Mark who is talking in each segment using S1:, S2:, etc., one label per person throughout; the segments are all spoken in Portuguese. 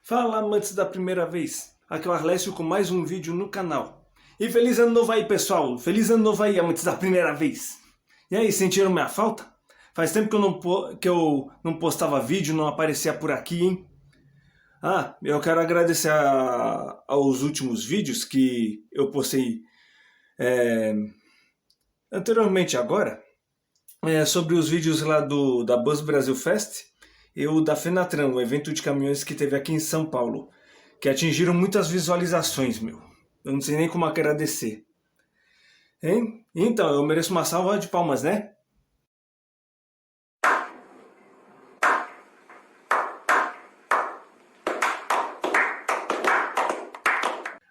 S1: Fala, amantes da primeira vez. Aqui é o Arlécio com mais um vídeo no canal. E feliz ano novo aí, pessoal. Feliz ano novo aí, amantes da primeira vez. E aí, sentiram minha falta? Faz tempo que eu não postava vídeo, não aparecia por aqui, hein? Eu quero agradecer aos últimos vídeos que eu postei anteriormente agora, sobre os vídeos lá da Bus Brasil Fest e o da Fenatran, o evento de caminhões que teve aqui em São Paulo, que atingiram muitas visualizações, meu. Eu não sei nem como agradecer. Hein? Então, eu mereço uma salva de palmas, né?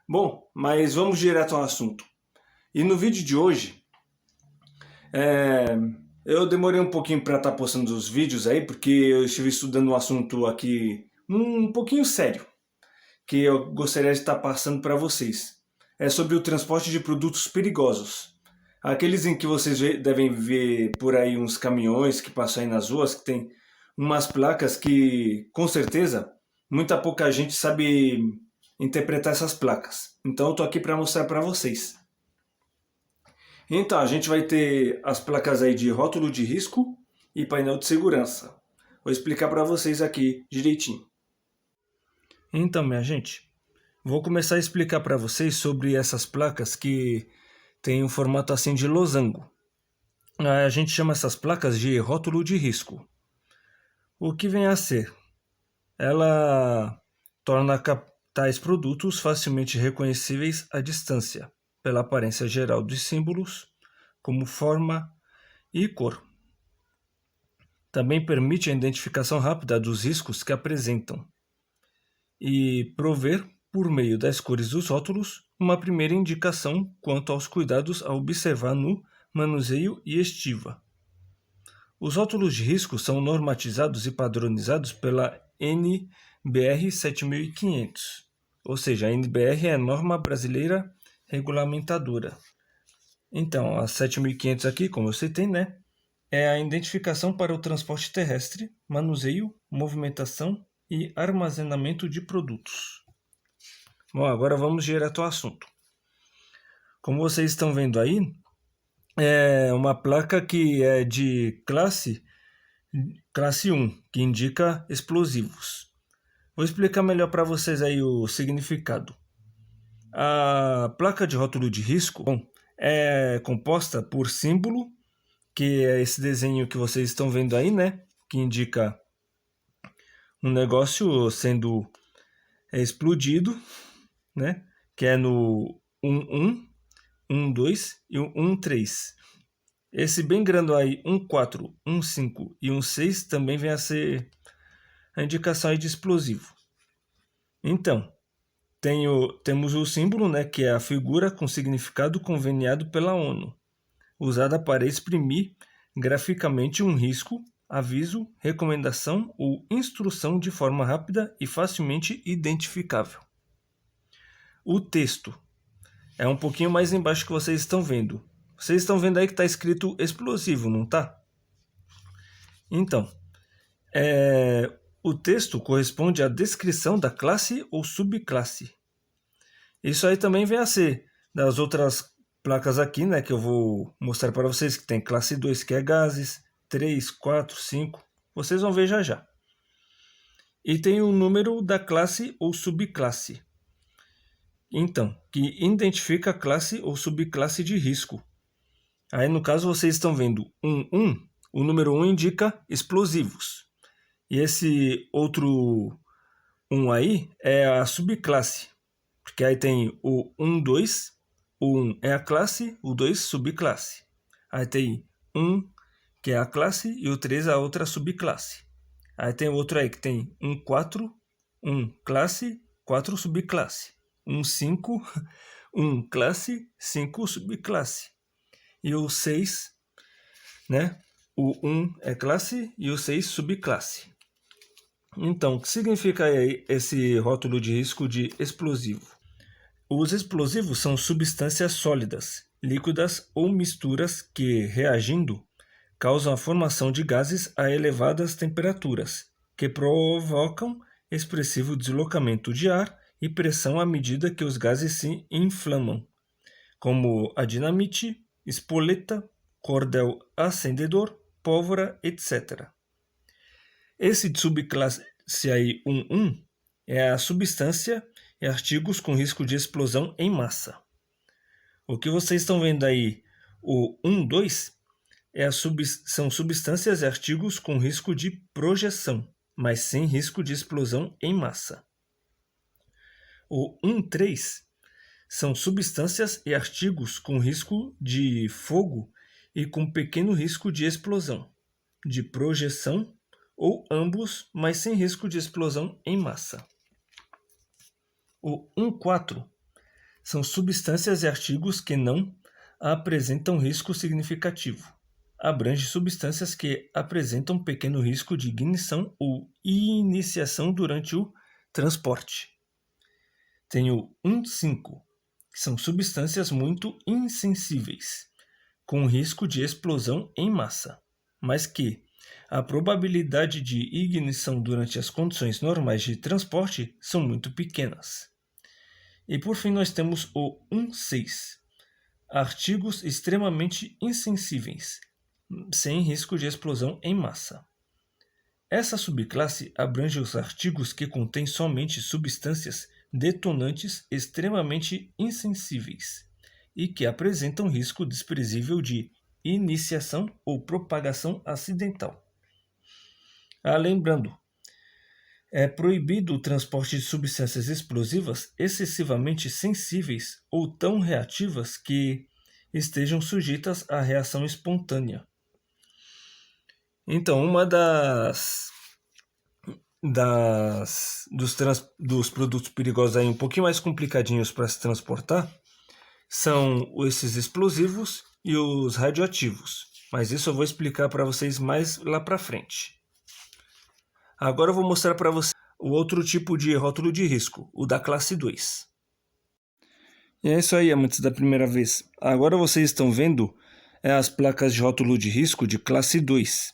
S1: Bom, mas vamos direto ao assunto. E no vídeo de hoje, eu demorei um pouquinho para estar postando os vídeos aí, porque eu estive estudando um assunto aqui um pouquinho sério, que eu gostaria de estar passando para vocês. É sobre o transporte de produtos perigosos. Aqueles em que vocês devem ver por aí uns caminhões que passam aí nas ruas, que tem umas placas que, com certeza, muita pouca gente sabe interpretar essas placas. Então eu tô aqui para mostrar para vocês. Então, a gente vai ter as placas aí de rótulo de risco e painel de segurança. Vou explicar para vocês aqui direitinho. Então, minha gente, vou começar a explicar para vocês sobre essas placas que tem um formato assim de losango. A gente chama essas placas de rótulo de risco. O que vem a ser? Ela torna tais produtos facilmente reconhecíveis à distância, pela aparência geral dos símbolos, como forma e cor. Também permite a identificação rápida dos riscos que apresentam e prover, por meio das cores dos rótulos, uma primeira indicação quanto aos cuidados a observar no manuseio e estiva. Os rótulos de risco são normatizados e padronizados pela NBR 7500, ou seja, a NBR é a norma brasileira regulamentadora. Então, a 7500 aqui, como eu citei, né, é a identificação para o transporte terrestre, manuseio, movimentação e armazenamento de produtos. Bom, agora vamos direto ao assunto. Como vocês estão vendo aí, é uma placa que é de classe 1, que indica explosivos. Vou explicar melhor para vocês aí o significado. A placa de rótulo de risco, é composta por símbolo, que é esse desenho que vocês estão vendo aí, né? Que indica um negócio sendo explodido, né? Que é no 11, 12 e o 13. Esse bem grande aí, 14, 15 e 16, também vem a ser a indicação aí de explosivo. Então, temos o símbolo, né, que é a figura com significado conveniado pela ONU, usada para exprimir graficamente um risco, aviso, recomendação ou instrução de forma rápida e facilmente identificável. O texto é um pouquinho mais embaixo que vocês estão vendo. Vocês estão vendo aí que está escrito explosivo, não está? Então, o texto corresponde à descrição da classe ou subclasse. Isso aí também vem a ser das outras placas aqui, né, que eu vou mostrar para vocês, que tem classe 2, que é gases, 3, 4, 5, vocês vão ver já já. E tem o número da classe ou subclasse. Então, que identifica a classe ou subclasse de risco. Aí, no caso, vocês estão vendo 1, o número 1 indica explosivos. E esse outro 1 aí é a subclasse, porque aí tem o 1, 2, o 1 é a classe, o 2 subclasse. Aí tem 1, que é a classe, e o 3 a outra subclasse. Aí tem outro aí que tem 1, 4, 1 classe, 4 subclasse. 1, 5, 1 classe, 5 subclasse. E o 6, né? O 1 é classe e o 6 subclasse. Então, o que significa aí esse rótulo de risco de explosivo? Os explosivos são substâncias sólidas, líquidas ou misturas que, reagindo, causam a formação de gases a elevadas temperaturas, que provocam expressivo deslocamento de ar e pressão à medida que os gases se inflamam, como a dinamite, espoleta, cordel acendedor, pólvora, etc. Esse subclasse aí 1.1 é a substância e artigos com risco de explosão em massa. O que vocês estão vendo aí, o 1.2, são substâncias e artigos com risco de projeção, mas sem risco de explosão em massa. O 1.3 são substâncias e artigos com risco de fogo e com pequeno risco de explosão, de projeção ou ambos, mas sem risco de explosão em massa. O 1.4 são substâncias e artigos que não apresentam risco significativo. Abrange substâncias que apresentam pequeno risco de ignição ou iniciação durante o transporte. Tem o 1.5, que são substâncias muito insensíveis, com risco de explosão em massa, mas que a probabilidade de ignição durante as condições normais de transporte são muito pequenas. E por fim nós temos o 1.6, artigos extremamente insensíveis, sem risco de explosão em massa. Essa subclasse abrange os artigos que contêm somente substâncias detonantes extremamente insensíveis e que apresentam risco desprezível de iniciação ou propagação acidental. Lembrando, é proibido o transporte de substâncias explosivas excessivamente sensíveis ou tão reativas que estejam sujeitas à reação espontânea. Então, uma dos produtos perigosos aí um pouquinho mais complicadinhos para se transportar são esses explosivos e os radioativos. Mas isso eu vou explicar para vocês mais lá para frente. Agora eu vou mostrar para vocês o outro tipo de rótulo de risco, o da classe 2. E é isso aí, amantes da primeira vez. Agora vocês estão vendo as placas de rótulo de risco de classe 2.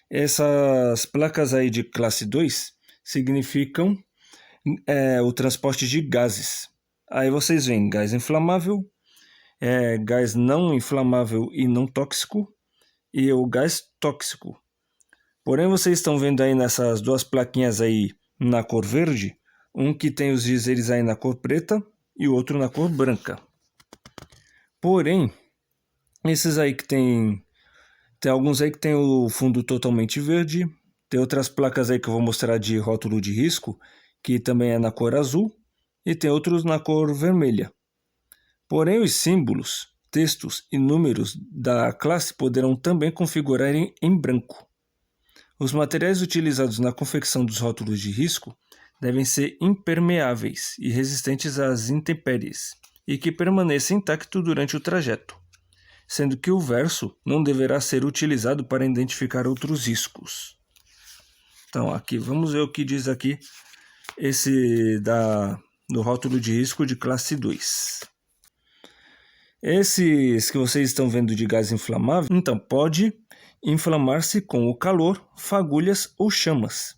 S1: Essas placas aí de classe 2 significam o transporte de gases. Aí vocês veem gás inflamável, gás não inflamável e não tóxico e o gás tóxico. Porém, vocês estão vendo aí nessas duas plaquinhas aí na cor verde, um que tem os dizeres aí na cor preta e o outro na cor branca. Porém, esses aí que tem alguns aí que tem o fundo totalmente verde, tem outras placas aí que eu vou mostrar de rótulo de risco, que também é na cor azul, e tem outros na cor vermelha. Porém, os símbolos, textos e números da classe poderão também configurar em branco. Os materiais utilizados na confecção dos rótulos de risco devem ser impermeáveis e resistentes às intempéries, e que permaneçam intactos durante o trajeto, sendo que o verso não deverá ser utilizado para identificar outros riscos. Então, aqui, vamos ver o que diz aqui esse do rótulo de risco de classe 2. Esses que vocês estão vendo de gás inflamável, então pode inflamar-se com o calor, fagulhas ou chamas.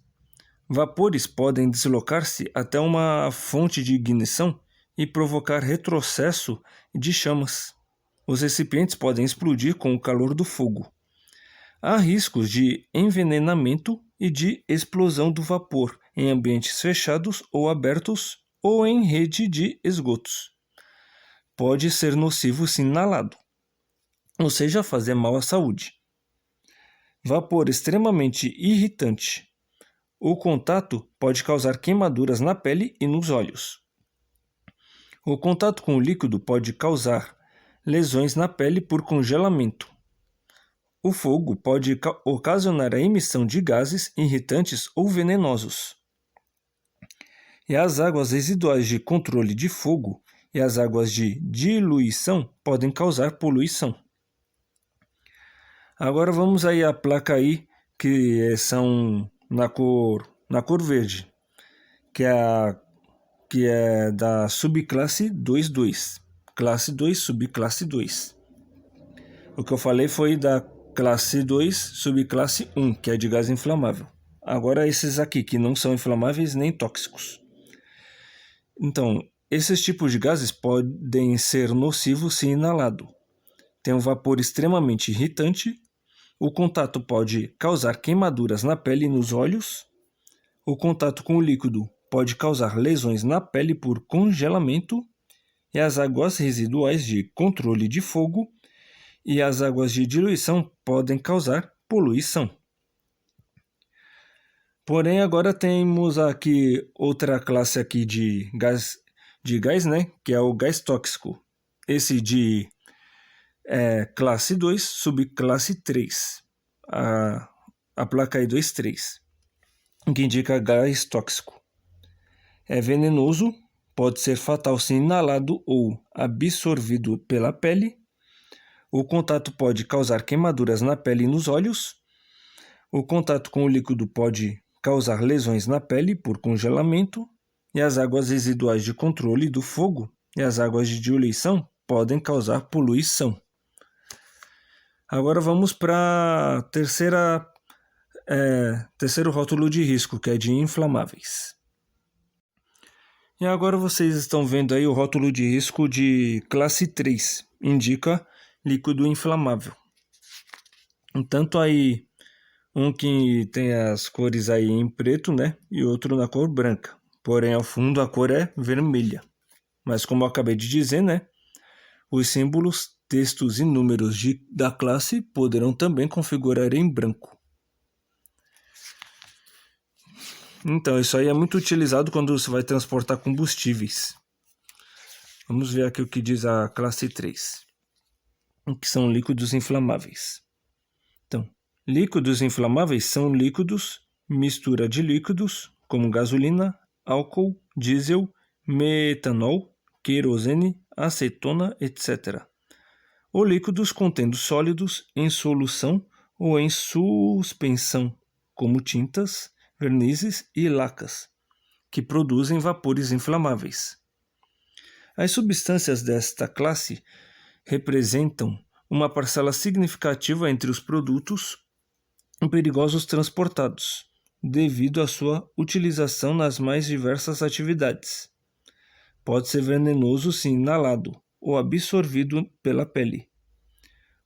S1: Vapores podem deslocar-se até uma fonte de ignição e provocar retrocesso de chamas. Os recipientes podem explodir com o calor do fogo. Há riscos de envenenamento e de explosão do vapor em ambientes fechados ou abertos ou em rede de esgotos. Pode ser nocivo se inalado, ou seja, fazer mal à saúde. Vapor extremamente irritante. O contato pode causar queimaduras na pele e nos olhos. O contato com o líquido pode causar lesões na pele por congelamento. O fogo pode ocasionar a emissão de gases irritantes ou venenosos. E as águas residuais de controle de fogo e as águas de diluição podem causar poluição. Agora vamos aí à placa aí que são na cor verde, que é da subclasse 2.2, classe 2, subclasse 2. O que eu falei foi da classe 2, subclasse 1, que é de gás inflamável. Agora esses aqui que não são inflamáveis nem tóxicos. Então, esses tipos de gases podem ser nocivos se inalado. Tem um vapor extremamente irritante. O contato pode causar queimaduras na pele e nos olhos. O contato com o líquido pode causar lesões na pele por congelamento. E as águas residuais de controle de fogo e as águas de diluição podem causar poluição. Porém, agora temos aqui outra classe aqui de gás, né? Que é o gás tóxico. Esse de classe 2, subclasse 3. A placa aí 23, que indica gás tóxico. É venenoso, pode ser fatal se inalado ou absorvido pela pele. O contato pode causar queimaduras na pele e nos olhos. O contato com o líquido pode causar lesões na pele por congelamento. E as águas residuais de controle do fogo e as águas de diluição podem causar poluição. Agora vamos para terceiro rótulo de risco, que é de inflamáveis. E agora vocês estão vendo aí o rótulo de risco de classe 3, indica líquido inflamável. Tanto aí um que tem as cores aí em preto, né, e outro na cor branca. Porém, ao fundo a cor é vermelha. Mas como eu acabei de dizer, né, os símbolos, textos e números da classe poderão também configurar em branco. Então, isso aí é muito utilizado quando você vai transportar combustíveis. Vamos ver aqui o que diz a classe 3, que são líquidos inflamáveis. Então, líquidos inflamáveis são líquidos, mistura de líquidos, como gasolina, álcool, diesel, metanol, querosene, acetona, etc. Ou líquidos contendo sólidos em solução ou em suspensão, como tintas, vernizes e lacas, que produzem vapores inflamáveis. As substâncias desta classe representam uma parcela significativa entre os produtos perigosos transportados, devido à sua utilização nas mais diversas atividades. Pode ser venenoso se inalado ou absorvido pela pele.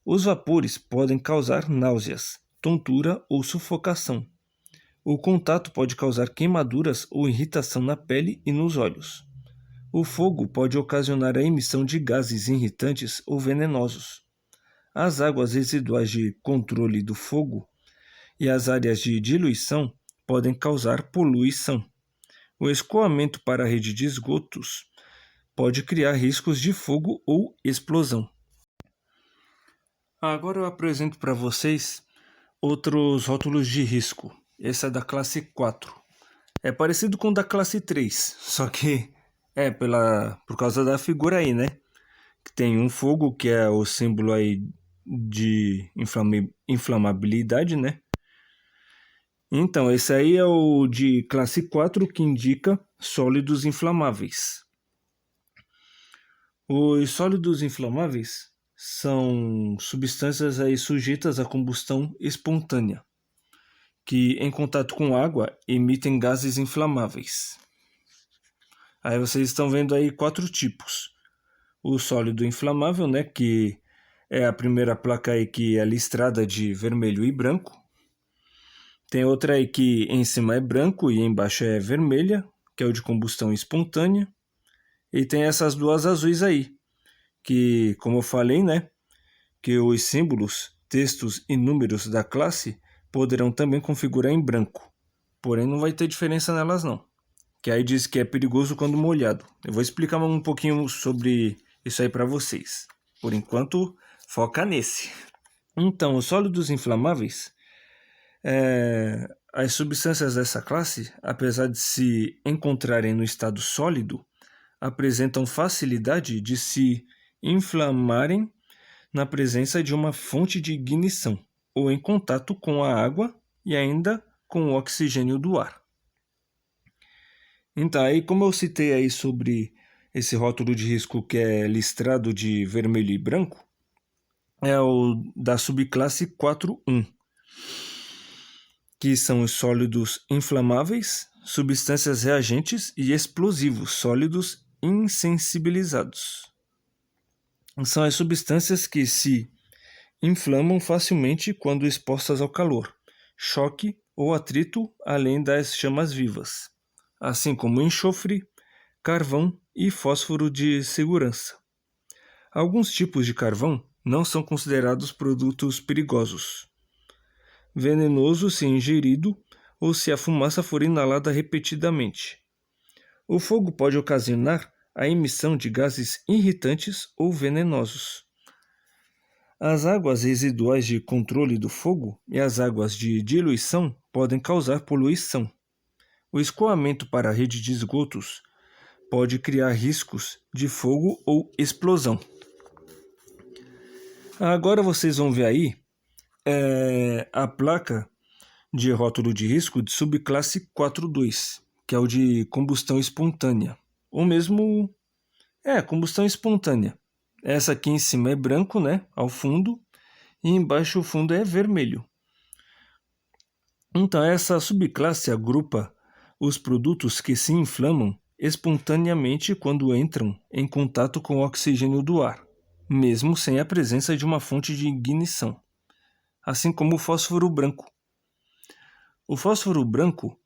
S1: Os vapores podem causar náuseas, tontura ou sufocação. O contato pode causar queimaduras ou irritação na pele e nos olhos. O fogo pode ocasionar a emissão de gases irritantes ou venenosos. As águas residuais de controle do fogo e as áreas de diluição podem causar poluição. O escoamento para a rede de esgotos pode criar riscos de fogo ou explosão. Agora eu apresento para vocês outros rótulos de risco. Esse é da classe 4. É parecido com o da classe 3, só que por causa da figura aí, né? Que tem um fogo, que é o símbolo aí de inflamabilidade, né? Então, esse aí é o de classe 4, que indica sólidos inflamáveis. Os sólidos inflamáveis são substâncias aí sujeitas à combustão espontânea, que em contato com água emitem gases inflamáveis. Aí vocês estão vendo aí 4 tipos. O sólido inflamável, né, que é a primeira placa aí que é listrada de vermelho e branco. Tem outra aí que em cima é branco e embaixo é vermelha, que é o de combustão espontânea. E tem essas duas azuis aí, que, como eu falei, né, que os símbolos, textos e números da classe poderão também configurar em branco. Porém, não vai ter diferença nelas não. Que aí diz que é perigoso quando molhado. Eu vou explicar um pouquinho sobre isso aí para vocês. Por enquanto, foca nesse. Então, os sólidos inflamáveis, as substâncias dessa classe, apesar de se encontrarem no estado sólido, apresentam facilidade de se inflamarem na presença de uma fonte de ignição ou em contato com a água e ainda com o oxigênio do ar. Então, aí como eu citei aí sobre esse rótulo de risco que é listrado de vermelho e branco, é o da subclasse 4.1. que são os sólidos inflamáveis, substâncias reagentes e explosivos, sólidos insensibilizados. São as substâncias que se inflamam facilmente quando expostas ao calor, choque ou atrito, além das chamas vivas, assim como enxofre, carvão e fósforo de segurança. Alguns tipos de carvão não são considerados produtos perigosos. Venenoso se ingerido ou se a fumaça for inalada repetidamente. O fogo pode ocasionar a emissão de gases irritantes ou venenosos. As águas residuais de controle do fogo e as águas de diluição podem causar poluição. O escoamento para a rede de esgotos pode criar riscos de fogo ou explosão. Agora vocês vão ver aí a placa de rótulo de risco de subclasse 4.2, que é o de combustão espontânea. Ou mesmo, combustão espontânea. Essa aqui em cima é branco, né, ao fundo, e embaixo o fundo é vermelho. Então essa subclasse agrupa os produtos que se inflamam espontaneamente quando entram em contato com o oxigênio do ar, mesmo sem a presença de uma fonte de ignição, assim como o fósforo branco. O fósforo branco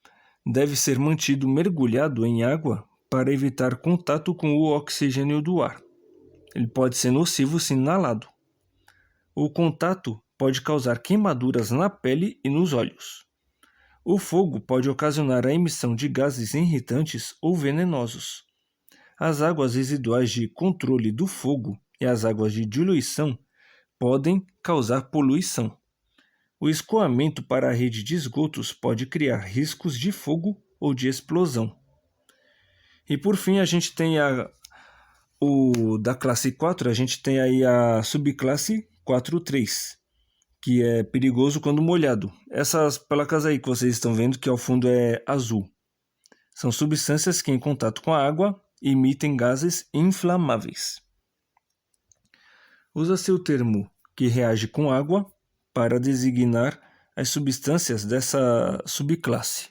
S1: deve ser mantido mergulhado em água para evitar contato com o oxigênio do ar. Ele pode ser nocivo se inalado. O contato pode causar queimaduras na pele e nos olhos. O fogo pode ocasionar a emissão de gases irritantes ou venenosos. As águas residuais de controle do fogo e as águas de diluição podem causar poluição. O escoamento para a rede de esgotos pode criar riscos de fogo ou de explosão. E por fim, a gente tem da classe 4, a gente tem aí a subclasse 4.3, que é perigoso quando molhado. Essas placas aí que vocês estão vendo, que ao fundo é azul, são substâncias que em contato com a água emitem gases inflamáveis. Usa-se o termo que reage com água para designar as substâncias dessa subclasse.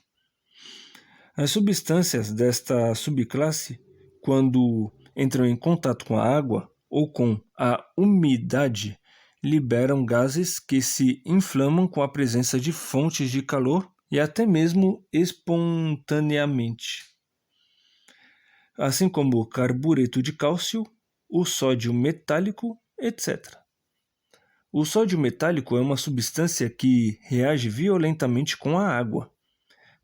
S1: As substâncias desta subclasse, quando entram em contato com a água ou com a umidade, liberam gases que se inflamam com a presença de fontes de calor e até mesmo espontaneamente, assim como o carbureto de cálcio, o sódio metálico, etc. O sódio metálico é uma substância que reage violentamente com a água.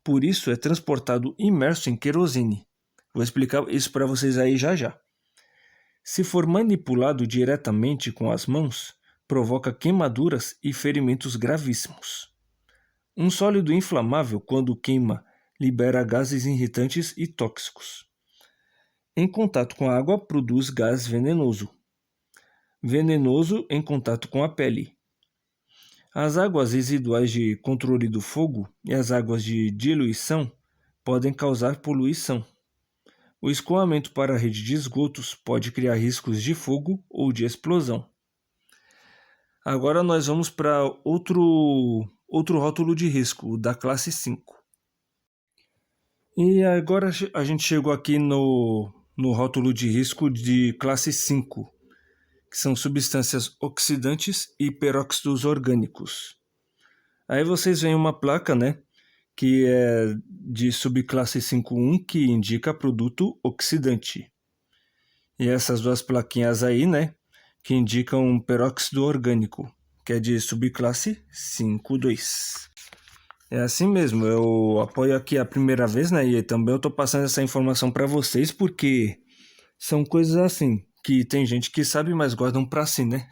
S1: Por isso é transportado imerso em querosene. Vou explicar isso para vocês aí já já. Se for manipulado diretamente com as mãos, provoca queimaduras e ferimentos gravíssimos. Um sólido inflamável, quando queima, libera gases irritantes e tóxicos. Em contato com a água, produz gás venenoso. Venenoso em contato com a pele. As águas residuais de controle do fogo e as águas de diluição podem causar poluição. O escoamento para a rede de esgotos pode criar riscos de fogo ou de explosão. Agora nós vamos para outro rótulo de risco, o da classe 5. E agora a gente chegou aqui no rótulo de risco de classe 5, que são substâncias oxidantes e peróxidos orgânicos. Aí vocês veem uma placa, né, que é de subclasse 5.1, que indica produto oxidante. E essas duas plaquinhas aí, né, que indicam peróxido orgânico, que é de subclasse 5.2. É assim mesmo, eu apoio aqui a primeira vez, né, e também eu tô passando essa informação para vocês porque são coisas assim, que tem gente que sabe, mas guardam para si, né?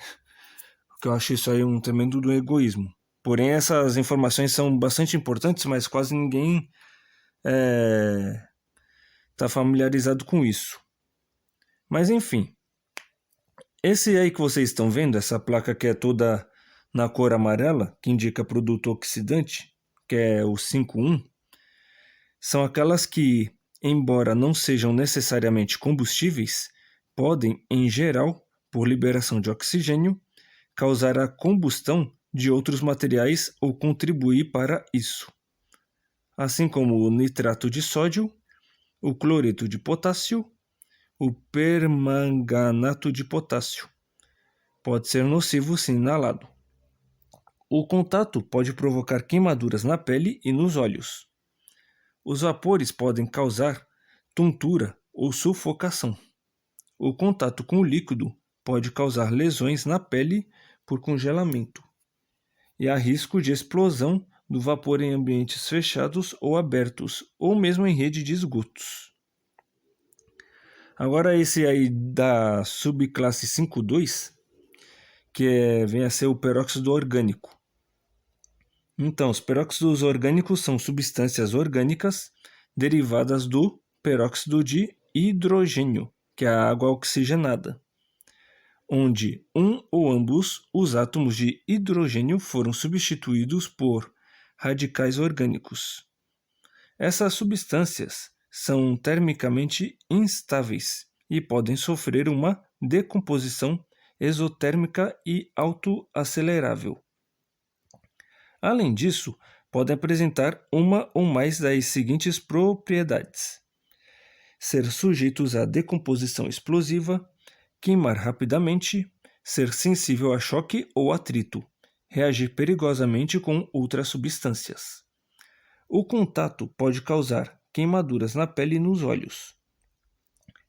S1: Porque eu acho isso aí um tremendo do egoísmo. Porém, essas informações são bastante importantes, mas quase ninguém está familiarizado com isso. Mas enfim, esse aí que vocês estão vendo, essa placa que é toda na cor amarela, que indica produto oxidante, que é o 5.1, são aquelas que, embora não sejam necessariamente combustíveis, podem, em geral, por liberação de oxigênio, causar a combustão de outros materiais ou contribuir para isso. assim como o nitrato de sódio, o cloreto de potássio, o permanganato de potássio. Pode ser nocivo se inalado. O contato pode provocar queimaduras na pele e nos olhos. Os vapores podem causar tontura ou sufocação. O contato com o líquido pode causar lesões na pele por congelamento. E há risco de explosão do vapor em ambientes fechados ou abertos, ou mesmo em rede de esgotos. Agora esse aí da subclasse 5.2, vem a ser o peróxido orgânico. Então, os peróxidos orgânicos são substâncias orgânicas derivadas do peróxido de hidrogênio, que é a água oxigenada, onde um ou ambos os átomos de hidrogênio foram substituídos por radicais orgânicos. Essas substâncias são termicamente instáveis e podem sofrer uma decomposição exotérmica e autoacelerável. Além disso, podem apresentar uma ou mais das seguintes propriedades: ser sujeitos à decomposição explosiva, queimar rapidamente, ser sensível a choque ou atrito, reagir perigosamente com outras substâncias. O contato pode causar queimaduras na pele e nos olhos.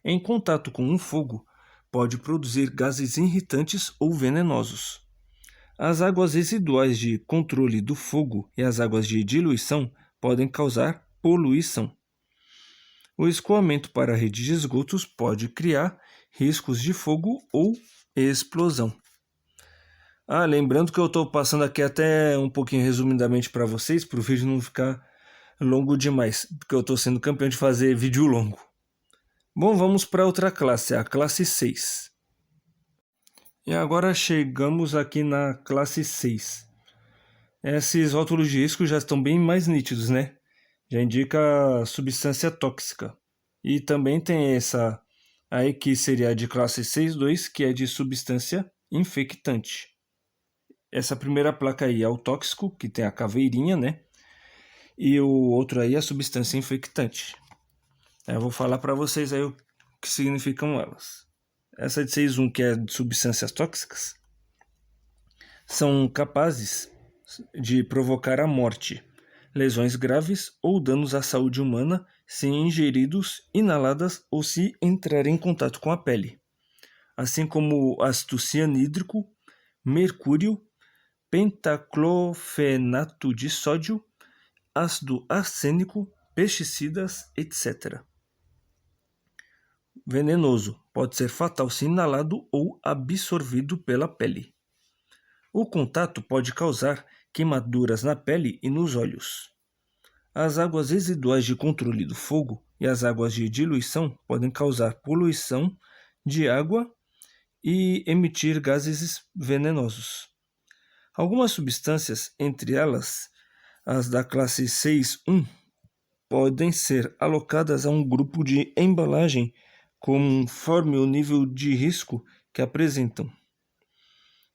S1: Em contato com um fogo, pode produzir gases irritantes ou venenosos. As águas residuais de controle do fogo e as águas de diluição podem causar poluição. O escoamento para a rede de esgotos pode criar riscos de fogo ou explosão. Lembrando que eu estou passando aqui até um pouquinho resumidamente para vocês, para o vídeo não ficar longo demais, porque eu estou sendo campeão de fazer vídeo longo. Bom, vamos para outra classe, a classe 6. E agora chegamos aqui na classe 6. Esses rótulos de risco já estão bem mais nítidos, né? Já indica substância tóxica. E também tem essa aí que seria de classe 6.2, que é de substância infectante. Essa primeira placa aí é o tóxico, que tem a caveirinha, né? E o outro aí é a substância infectante. Eu vou falar para vocês aí o que significam elas. Essa de 6.1, que é de substâncias tóxicas, são capazes de provocar a morte, lesões graves ou danos à saúde humana se ingeridos, inaladas ou se entrarem em contato com a pele, assim como ácido cianídrico, mercúrio, pentaclofenato de sódio, ácido arsênico, pesticidas, etc. Venenoso, pode ser fatal se inalado ou absorvido pela pele. O contato pode causar queimaduras na pele e nos olhos. As águas residuais de controle do fogo e as águas de diluição podem causar poluição de água e emitir gases venenosos. Algumas substâncias, entre elas as da classe 6.1, podem ser alocadas a um grupo de embalagem conforme o nível de risco que apresentam.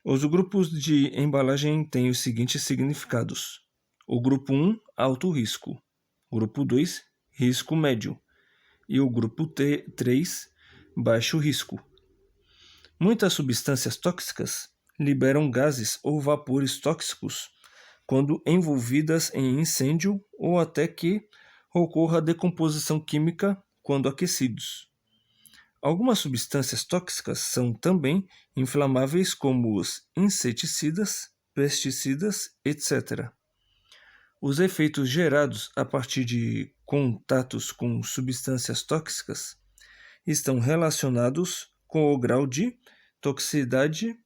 S1: Os grupos de embalagem têm os seguintes significados: o grupo 1, alto risco; o grupo 2, risco médio; e o grupo 3, baixo risco. Muitas substâncias tóxicas liberam gases ou vapores tóxicos quando envolvidas em incêndio ou até que ocorra decomposição química quando aquecidos. Algumas substâncias tóxicas são também inflamáveis, como os inseticidas, pesticidas, etc. Os efeitos gerados a partir de contatos com substâncias tóxicas estão relacionados com o grau de toxicidade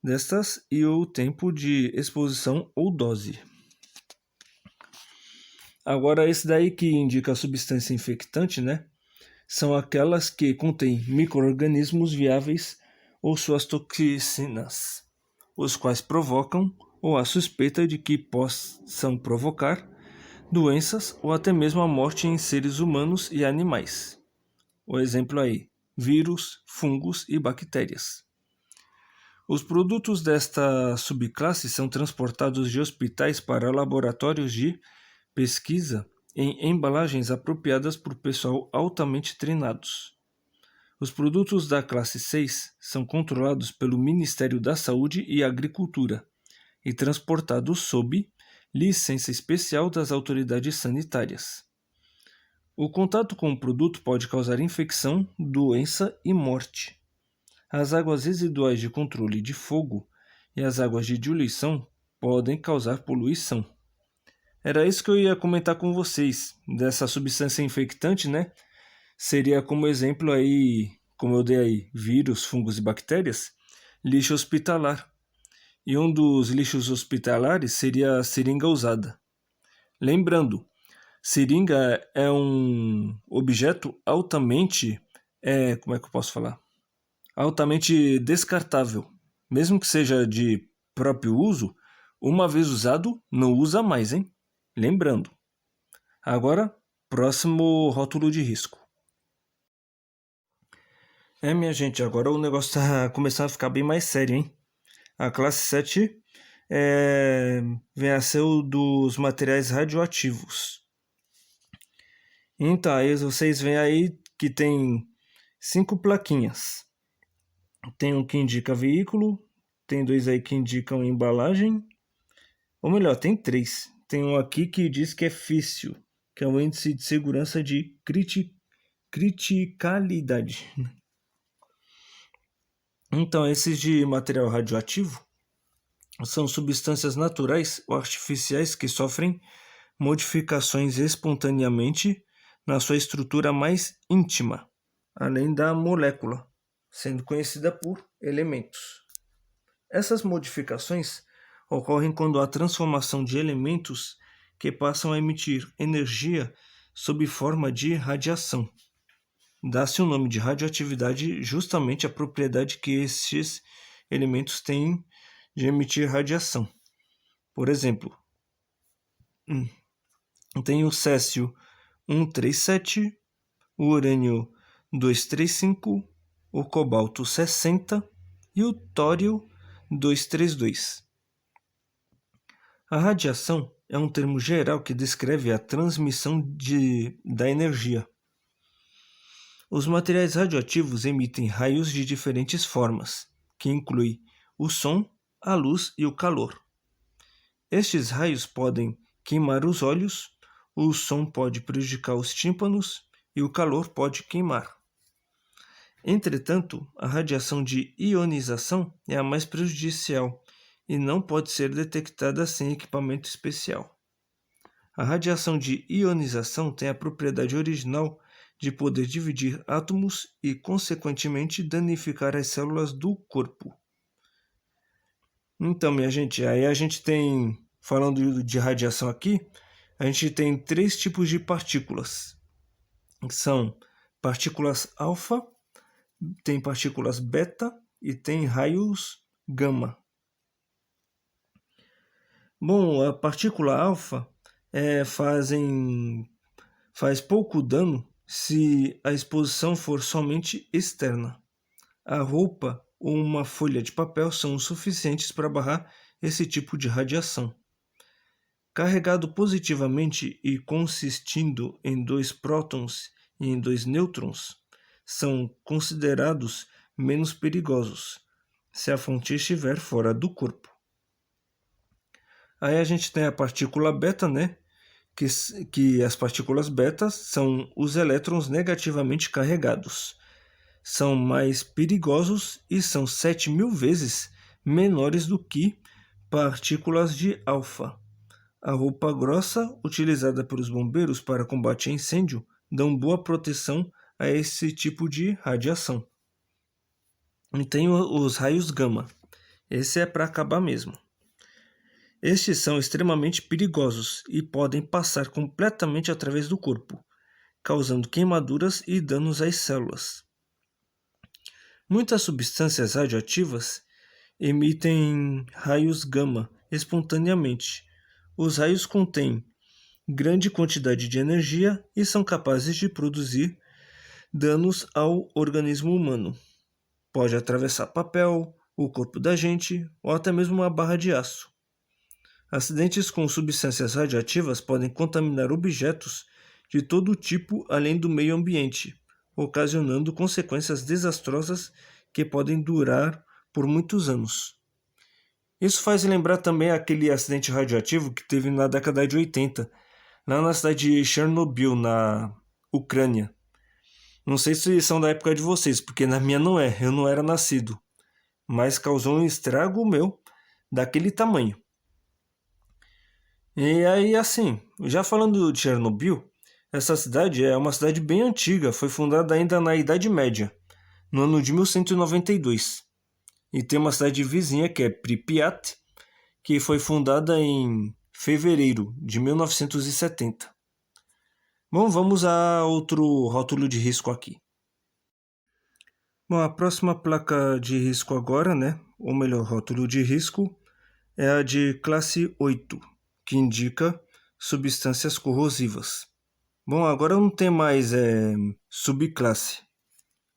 S1: destas e o tempo de exposição ou dose. Agora, esse daí que indica a substância infectante, né? São aquelas que contêm micro-organismos viáveis ou suas toxinas, os quais provocam ou há suspeita de que possam provocar doenças ou até mesmo a morte em seres humanos e animais. O exemplo aí, vírus, fungos e bactérias. Os produtos desta subclasse são transportados de hospitais para laboratórios de pesquisa em embalagens apropriadas por pessoal altamente treinados. Os produtos da classe 6 são controlados pelo Ministério da Saúde e Agricultura e transportados sob licença especial das autoridades sanitárias. O contato com o produto pode causar infecção, doença e morte. As águas residuais de controle de fogo e as águas de diluição podem causar poluição. Era isso que eu ia comentar com vocês, dessa substância infectante, né? Seria como exemplo aí, como eu dei aí, vírus, fungos e bactérias, lixo hospitalar. E um dos lixos hospitalares seria a seringa usada. Lembrando, seringa é um objeto altamente, como é que eu posso falar? Altamente descartável. Mesmo que seja de próprio uso, uma vez usado, não usa mais, hein? Lembrando. Agora, próximo rótulo de risco. Minha gente, agora o negócio tá começando a ficar bem mais sério, hein? A classe 7 vem a ser o dos materiais radioativos. Então, aí vocês veem aí que tem 5 plaquinhas. Tem um que indica veículo, tem 2 aí que indicam embalagem, ou melhor, tem 3. Tem um aqui que diz que é fício, que é o índice de segurança de criticalidade. Então, esses de material radioativo são substâncias naturais ou artificiais que sofrem modificações espontaneamente na sua estrutura mais íntima, além da molécula, sendo conhecida por elementos. Essas modificações ocorrem quando há transformação de elementos que passam a emitir energia sob forma de radiação. Dá-se o nome de radioatividade justamente à propriedade que estes elementos têm de emitir radiação. Por exemplo, tem o césio 137, o urânio 235, o cobalto 60 e o tório 232. A radiação é um termo geral que descreve a transmissão da energia. Os materiais radioativos emitem raios de diferentes formas, que incluem o som, a luz e o calor. Estes raios podem queimar os olhos, o som pode prejudicar os tímpanos e o calor pode queimar. Entretanto, a radiação de ionização é a mais prejudicial e não pode ser detectada sem equipamento especial. A radiação de ionização tem a propriedade original de poder dividir átomos e, consequentemente, danificar as células do corpo. Então, minha gente, aí a gente tem, falando de radiação aqui, a gente tem 3 tipos de partículas. São partículas alfa, tem partículas beta e tem raios gama. Bom, a partícula alfa faz pouco dano se a exposição for somente externa. A roupa ou uma folha de papel são suficientes para barrar esse tipo de radiação. Carregado positivamente e consistindo em 2 prótons e em 2 nêutrons, são considerados menos perigosos se a fonte estiver fora do corpo. Aí a gente tem a partícula beta, né? Que as partículas betas são os elétrons negativamente carregados. São mais perigosos e são 7.000 vezes menores do que partículas de alfa. A roupa grossa utilizada pelos bombeiros para combate a incêndio dão boa proteção a esse tipo de radiação. E tem os raios gama. Esse é para acabar mesmo. Estes são extremamente perigosos e podem passar completamente através do corpo, causando queimaduras e danos às células. Muitas substâncias radioativas emitem raios gama espontaneamente. Os raios contêm grande quantidade de energia e são capazes de produzir danos ao organismo humano. Pode atravessar papel, o corpo da gente ou até mesmo uma barra de aço. Acidentes com substâncias radioativas podem contaminar objetos de todo tipo além do meio ambiente, ocasionando consequências desastrosas que podem durar por muitos anos. Isso faz lembrar também aquele acidente radioativo que teve na década de 80, lá na cidade de Chernobyl, na Ucrânia. Não sei se são da época de vocês, porque na minha não é, eu não era nascido, mas causou um estrago meu daquele tamanho. E aí, assim, já falando de Chernobyl, essa cidade é uma cidade bem antiga, foi fundada ainda na Idade Média, no ano de 1192. E tem uma cidade vizinha que é Pripyat, que foi fundada em fevereiro de 1970. Bom, vamos a outro rótulo de risco aqui. Bom, a próxima placa de risco agora, né, ou melhor, rótulo de risco, é a de classe 8, que indica substâncias corrosivas. Bom, agora não tem mais subclasse.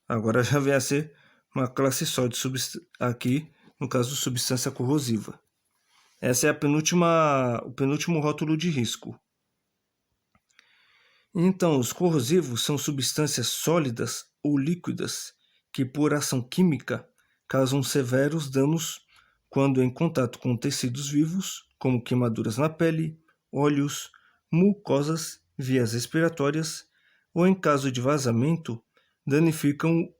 S1: Agora já vem a ser uma classe só de aqui, no caso, substância corrosiva. Essa é o penúltimo rótulo de risco. Então, os corrosivos são substâncias sólidas ou líquidas que, por ação química, causam severos danos quando em contato com tecidos vivos, como queimaduras na pele, olhos, mucosas, vias respiratórias, ou em caso de vazamento, danificam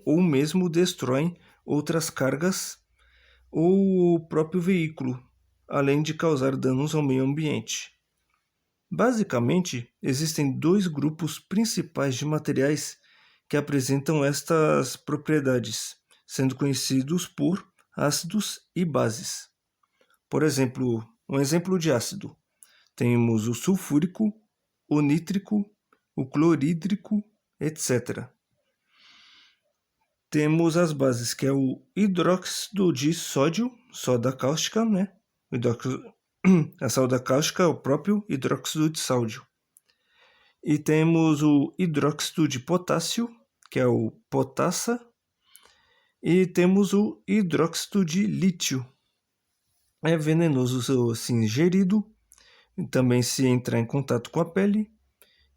S1: ou mesmo destroem outras cargas ou o próprio veículo, além de causar danos ao meio ambiente. Basicamente, existem dois grupos principais de materiais que apresentam estas propriedades, sendo conhecidos por ácidos e bases. Por exemplo, um exemplo de ácido. Temos o sulfúrico, o nítrico, o clorídrico, etc. Temos as bases, que é o hidróxido de sódio, soda cáustica, né? A soda cáustica é o próprio hidróxido de sódio. E temos o hidróxido de potássio, que é o potassa. E temos o hidróxido de lítio. É venenoso se ingerido, também se entrar em contato com a pele,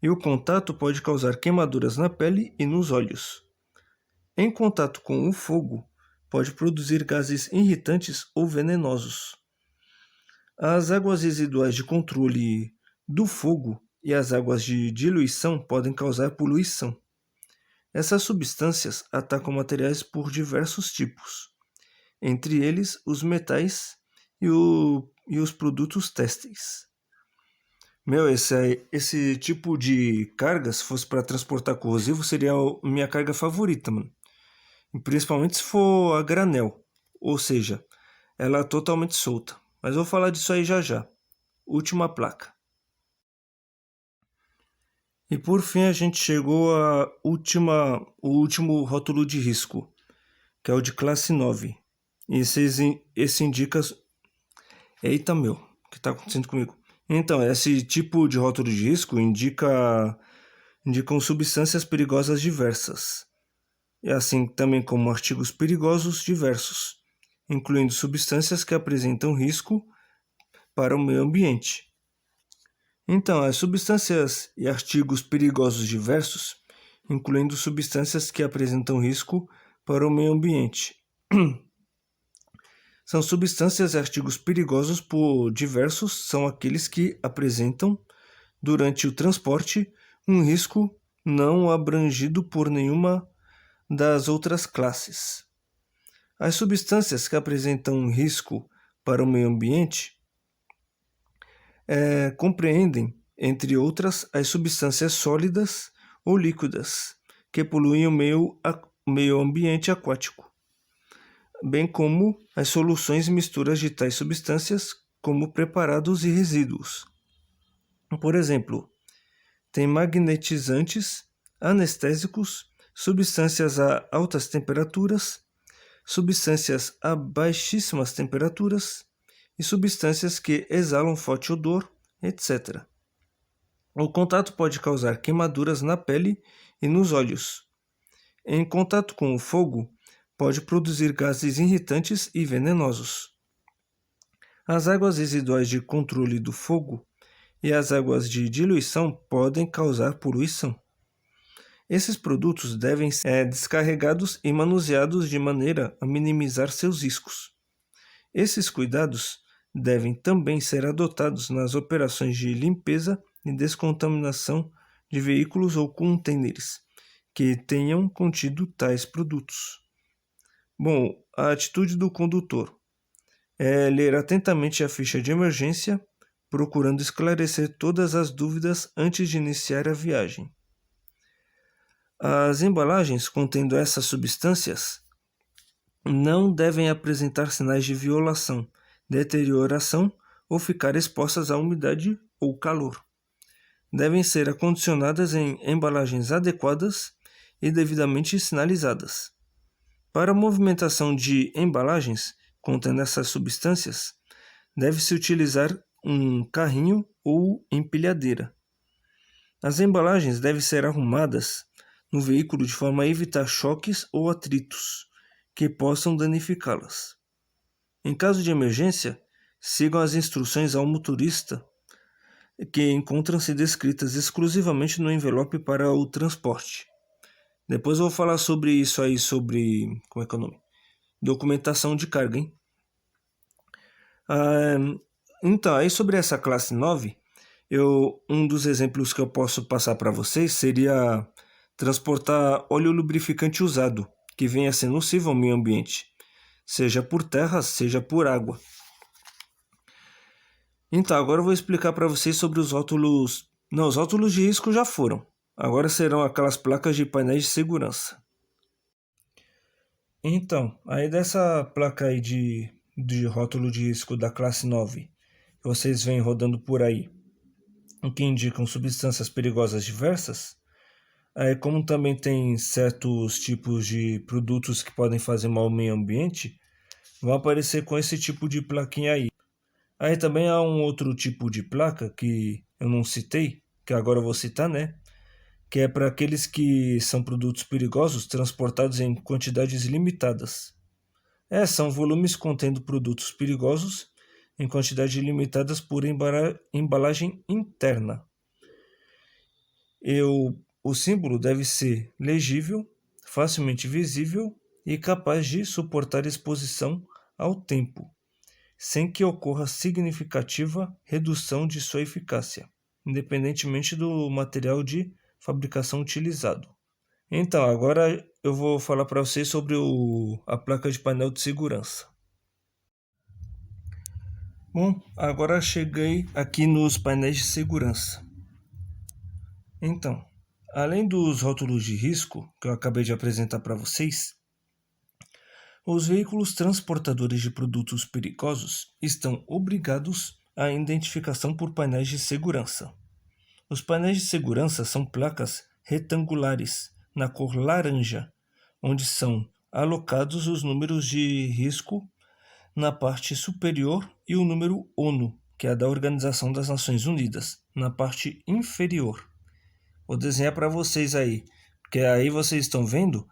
S1: e o contato pode causar queimaduras na pele e nos olhos. Em contato com o fogo, pode produzir gases irritantes ou venenosos. As águas residuais de controle do fogo e as águas de diluição podem causar poluição. Essas substâncias atacam materiais por diversos tipos, entre eles os metais e os produtos têxteis. Esse tipo de carga, se fosse para transportar corrosivo, seria a minha carga favorita, mano. Principalmente se for a granel, ou seja, ela é totalmente solta. Mas eu vou falar disso aí já já. Última placa. E por fim a gente chegou o último rótulo de risco, que é o de classe 9. E esse indica... Eita meu, o que está acontecendo comigo? Então, esse tipo de rótulo de risco indicam substâncias perigosas diversas. E assim também como artigos perigosos diversos, incluindo substâncias que apresentam risco para o meio ambiente. Então, as substâncias e artigos perigosos diversos, incluindo substâncias que apresentam risco para o meio ambiente. São substâncias e artigos perigosos por diversos, são aqueles que apresentam, durante o transporte, um risco não abrangido por nenhuma das outras classes. As substâncias que apresentam risco para o meio ambiente compreendem, entre outras, as substâncias sólidas ou líquidas que poluem o meio ambiente aquático, bem como as soluções e misturas de tais substâncias, como preparados e resíduos. Por exemplo, tem magnetizantes, anestésicos, substâncias a altas temperaturas, substâncias a baixíssimas temperaturas e substâncias que exalam forte odor, etc. O contato pode causar queimaduras na pele e nos olhos. Em contato com o fogo, pode produzir gases irritantes e venenosos. As águas residuais de controle do fogo e as águas de diluição podem causar poluição. Esses produtos devem ser descarregados e manuseados de maneira a minimizar seus riscos. Esses cuidados devem também ser adotados nas operações de limpeza e descontaminação de veículos ou contêineres que tenham contido tais produtos. Bom, a atitude do condutor é ler atentamente a ficha de emergência, procurando esclarecer todas as dúvidas antes de iniciar a viagem. As embalagens contendo essas substâncias não devem apresentar sinais de violação, deterioração ou ficar expostas à umidade ou calor. Devem ser acondicionadas em embalagens adequadas e devidamente sinalizadas. Para a movimentação de embalagens contendo essas substâncias, deve-se utilizar um carrinho ou empilhadeira. As embalagens devem ser arrumadas no veículo de forma a evitar choques ou atritos que possam danificá-las. Em caso de emergência, sigam as instruções ao motorista que encontram-se descritas exclusivamente no envelope para o transporte. Depois eu vou falar sobre isso aí, sobre, como é que é o nome? Documentação de carga, hein? Então, aí sobre essa classe 9, um dos exemplos que eu posso passar para vocês seria transportar óleo lubrificante usado, que venha a ser nocivo ao meio ambiente, seja por terra, seja por água. Então, agora eu vou explicar para vocês sobre os rótulos. Não, os rótulos de risco já foram. Agora serão aquelas placas de painéis de segurança. Então, aí dessa placa aí de rótulo de risco da classe 9, que vocês veem rodando por aí, o que indicam substâncias perigosas diversas, aí como também tem certos tipos de produtos que podem fazer mal ao meio ambiente, vão aparecer com esse tipo de plaquinha aí. Aí também há um outro tipo de placa que eu não citei, que agora eu vou citar, né? Que é para aqueles que são produtos perigosos transportados em quantidades limitadas. São volumes contendo produtos perigosos em quantidades limitadas por embalagem interna. O símbolo deve ser legível, facilmente visível e capaz de suportar exposição ao tempo, sem que ocorra significativa redução de sua eficácia, independentemente do material de fabricação utilizado. Então, agora eu vou falar para vocês sobre a placa de painel de segurança. Bom, agora cheguei aqui nos painéis de segurança. Então, além dos rótulos de risco que eu acabei de apresentar para vocês, os veículos transportadores de produtos perigosos estão obrigados à identificação por painéis de segurança. Os painéis de segurança são placas retangulares na cor laranja, onde são alocados os números de risco na parte superior e o número ONU, que é da Organização das Nações Unidas, na parte inferior. Vou desenhar para vocês aí, porque aí vocês estão vendo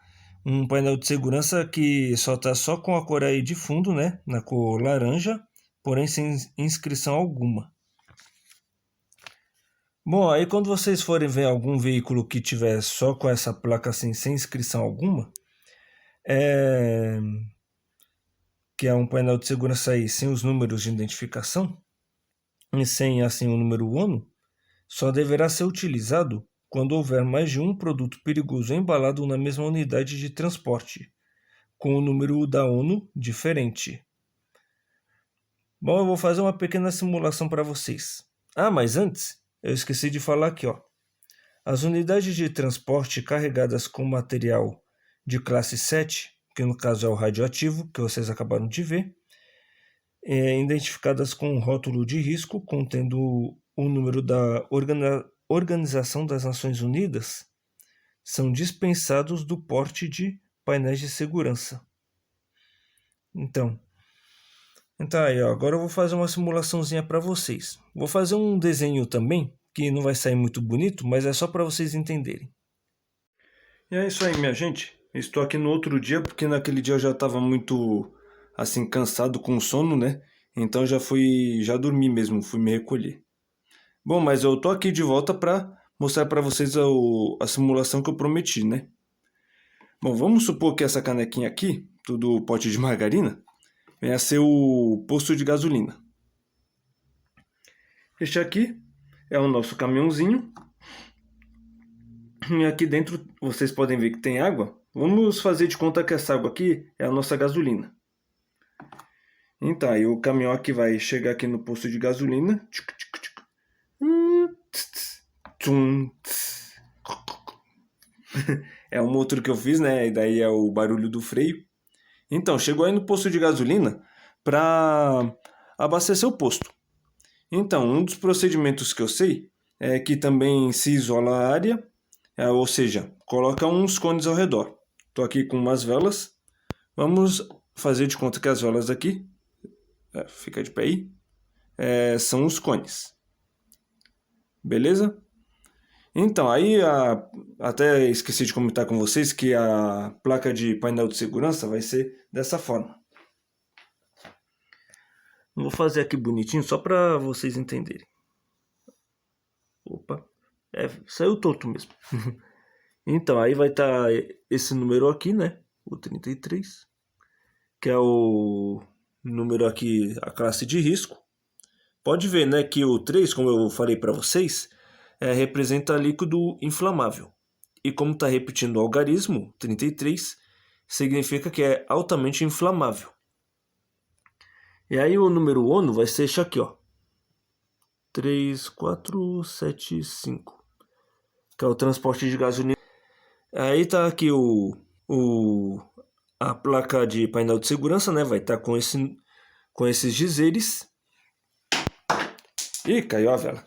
S1: um painel de segurança que só está só com a cor aí de fundo, né, na cor laranja, porém sem inscrição alguma. Bom, aí quando vocês forem ver algum veículo que tiver só com essa placa assim, sem inscrição alguma, que é um painel de segurança aí sem os números de identificação e sem assim o número ONU, só deverá ser utilizado quando houver mais de um produto perigoso embalado na mesma unidade de transporte, com o número da ONU diferente. Bom, eu vou fazer uma pequena simulação para vocês. Mas antes, eu esqueci de falar aqui, ó. As unidades de transporte carregadas com material de classe 7, que no caso é o radioativo, que vocês acabaram de ver, identificadas com um rótulo de risco contendo o número da Organização das Nações Unidas, são dispensados do porte de painéis de segurança. Então aí, ó, agora eu vou fazer uma simulaçãozinha para vocês. Vou fazer um desenho também, que não vai sair muito bonito, mas é só para vocês entenderem. E é isso aí, minha gente. Estou aqui no outro dia, porque naquele dia eu já estava muito, assim, cansado com sono, né? Então já dormi mesmo, fui me recolher. Bom, mas eu tô aqui de volta para mostrar para vocês a simulação que eu prometi, né? Bom, vamos supor que essa canequinha aqui, tudo pote de margarina, venha a ser o posto de gasolina. Este aqui é o nosso caminhãozinho. E aqui dentro vocês podem ver que tem água. Vamos fazer de conta que essa água aqui é a nossa gasolina. Então, aí o caminhão aqui vai chegar aqui no posto de gasolina. É um motor que eu fiz, né? E daí é o barulho do freio. Então, chegou aí no posto de gasolina para abastecer o posto. Então, um dos procedimentos que eu sei é que também se isola a área, ou seja, coloca uns cones ao redor. Estou aqui com umas velas. Vamos fazer de conta que as velas aqui, fica de pé aí, são os cones. Beleza? Então, aí até esqueci de comentar com vocês que a placa de painel de segurança vai ser dessa forma. Vou fazer aqui bonitinho só para vocês entenderem. Opa, saiu torto mesmo. Então, aí vai estar esse número aqui, né? O 33, que é o número aqui, a classe de risco. Pode ver, né, que o 3, como eu falei para vocês, representa líquido inflamável. E como está repetindo o algarismo, 33, significa que é altamente inflamável. E aí o número ONU vai ser esse aqui, ó. 3475, que é o transporte de gasolina. Aí tá aqui a placa de painel de segurança, né? Vai estar com esses dizeres. Ih, caiu a vela.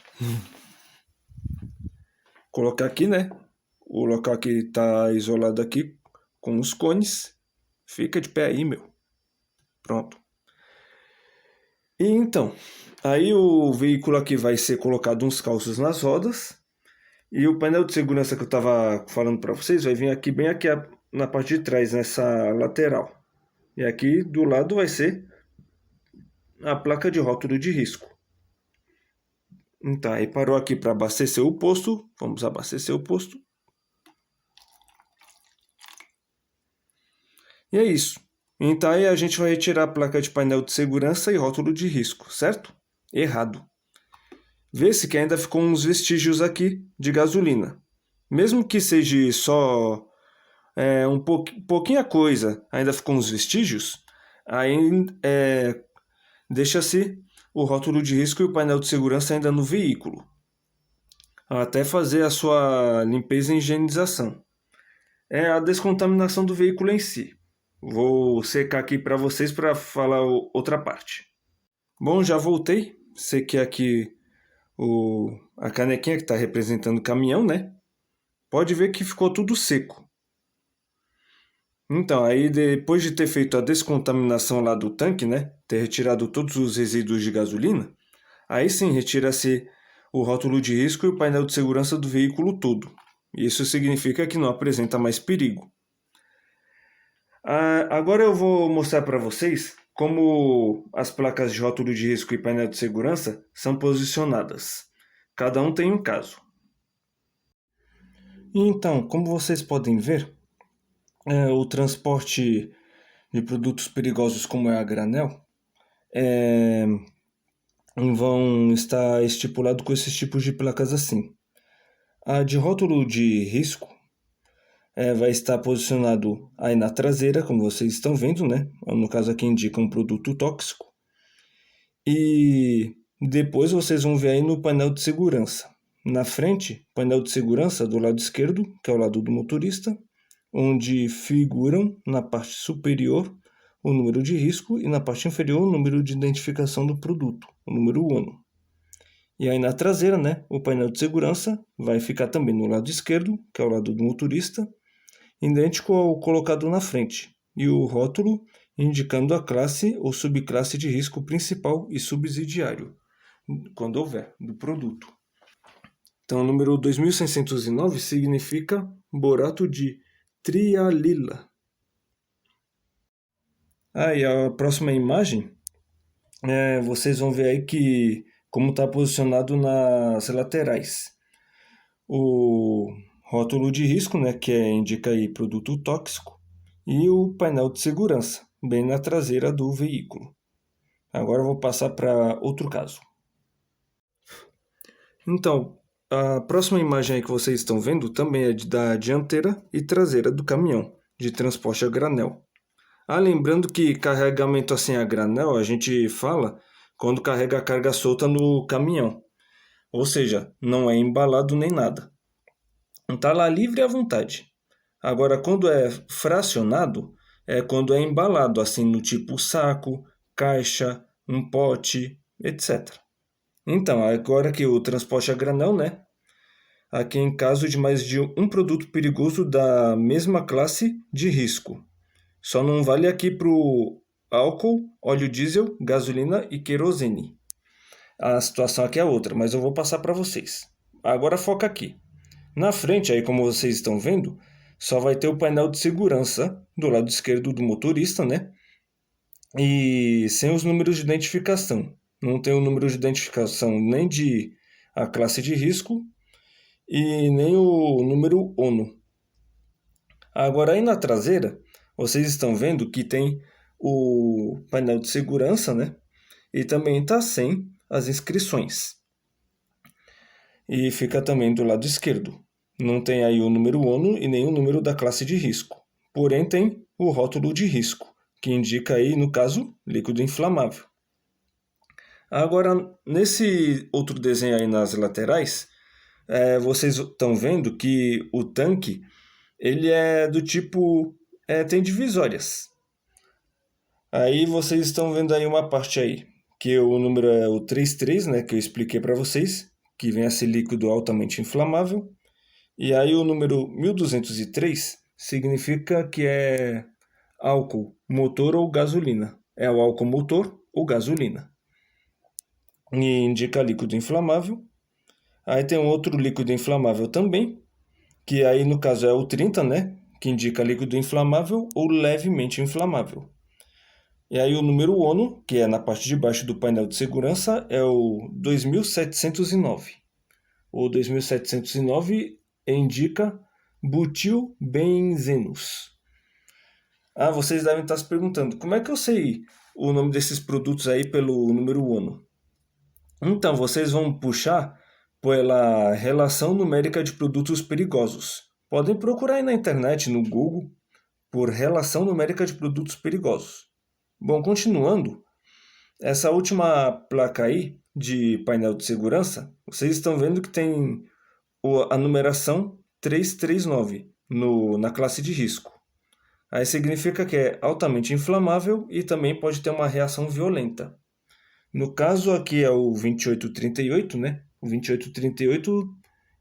S1: Colocar aqui, né? O local que tá isolado aqui com os cones. Fica de pé aí, meu. Pronto. E então, aí o veículo aqui vai ser colocado uns calços nas rodas. E o painel de segurança que eu estava falando para vocês vai vir aqui bem aqui na parte de trás, nessa lateral. E aqui do lado vai ser a placa de rótulo de risco. Então, aí parou aqui para abastecer o posto. Vamos abastecer o posto. E é isso. Então aí a gente vai retirar a placa de painel de segurança e rótulo de risco, certo? Errado. Vê-se que ainda ficou uns vestígios aqui de gasolina. Mesmo que seja só pouquinha coisa, ainda ficou uns vestígios, aí deixa-se o rótulo de risco e o painel de segurança ainda no veículo, até fazer a sua limpeza e higienização. É a descontaminação do veículo em si. Vou secar aqui para vocês para falar outra parte. Bom, já voltei. Sequei aqui a canequinha que está representando o caminhão, né? Pode ver que ficou tudo seco. Então, aí depois de ter feito a descontaminação lá do tanque, né? Ter retirado todos os resíduos de gasolina, aí sim retira-se o rótulo de risco e o painel de segurança do veículo todo. Isso significa que não apresenta mais perigo. Agora eu vou mostrar para vocês como as placas de rótulo de risco e painel de segurança são posicionadas. Cada um tem um caso. Então, como vocês podem ver, o transporte de produtos perigosos como é a granel vão estar estipulado com esses tipos de placas assim. A de rótulo de risco vai estar posicionado aí na traseira, como vocês estão vendo, né? No caso aqui indica um produto tóxico. E depois vocês vão ver aí no painel de segurança. Na frente, painel de segurança do lado esquerdo, que é o lado do motorista, onde figuram na parte superior o número de risco e na parte inferior o número de identificação do produto, o número ONU. E aí na traseira, né, o painel de segurança vai ficar também no lado esquerdo, que é o lado do motorista, idêntico ao colocado na frente, e o rótulo indicando a classe ou subclasse de risco principal e subsidiário, quando houver, do produto. Então, o número 2609 significa borato de trialila. E a próxima imagem vocês vão ver aí que como está posicionado nas laterais. O rótulo de risco, né, que indica aí produto tóxico, e o painel de segurança, bem na traseira do veículo. Agora eu vou passar para outro caso. Então, a próxima imagem aí que vocês estão vendo também é da dianteira e traseira do caminhão, de transporte a granel. Lembrando que carregamento assim a granel a gente fala quando carrega a carga solta no caminhão, ou seja, não é embalado nem nada. Está lá livre à vontade. Agora, quando é fracionado, é quando é embalado, assim, no tipo saco, caixa, um pote, etc. Então, agora que o transporte a granel, né? Aqui em caso de mais de um produto perigoso da mesma classe de risco. Só não vale aqui para o álcool, óleo diesel, gasolina e querosene. A situação aqui é outra, mas eu vou passar para vocês. Agora foca aqui. Na frente, aí como vocês estão vendo, só vai ter o painel de segurança do lado esquerdo do motorista, né? E sem os números de identificação. Não tem o número de identificação nem de a classe de risco e nem o número ONU. Agora aí na traseira, vocês estão vendo que tem o painel de segurança, né? E também está sem as inscrições. E fica também do lado esquerdo. Não tem aí o número ONU e nem o número da classe de risco. Porém tem o rótulo de risco, que indica aí, no caso, líquido inflamável. Agora, nesse outro desenho aí nas laterais, vocês estão vendo que o tanque ele é do tipo, tem divisórias. Aí vocês estão vendo aí uma parte aí, que o número é o 33, né, que eu expliquei para vocês, que vem a ser líquido altamente inflamável. E aí o número 1203 significa que é álcool, motor ou gasolina. É o álcool motor ou gasolina. E indica líquido inflamável. Aí tem um outro líquido inflamável também, que aí no caso é o 30, né? Que indica líquido inflamável ou levemente inflamável. E aí o número ONU, que é na parte de baixo do painel de segurança, é o 2709. O 2709 indica butilbenzenos. Vocês devem estar se perguntando, como é que eu sei o nome desses produtos aí pelo número ONU? Então, vocês vão puxar pela relação numérica de produtos perigosos. Podem procurar aí na internet, no Google, por relação numérica de produtos perigosos. Bom, continuando, essa última placa aí de painel de segurança, vocês estão vendo que tem a numeração 339 na classe de risco. Aí significa que é altamente inflamável e também pode ter uma reação violenta. No caso aqui é o 2838, né? O 2838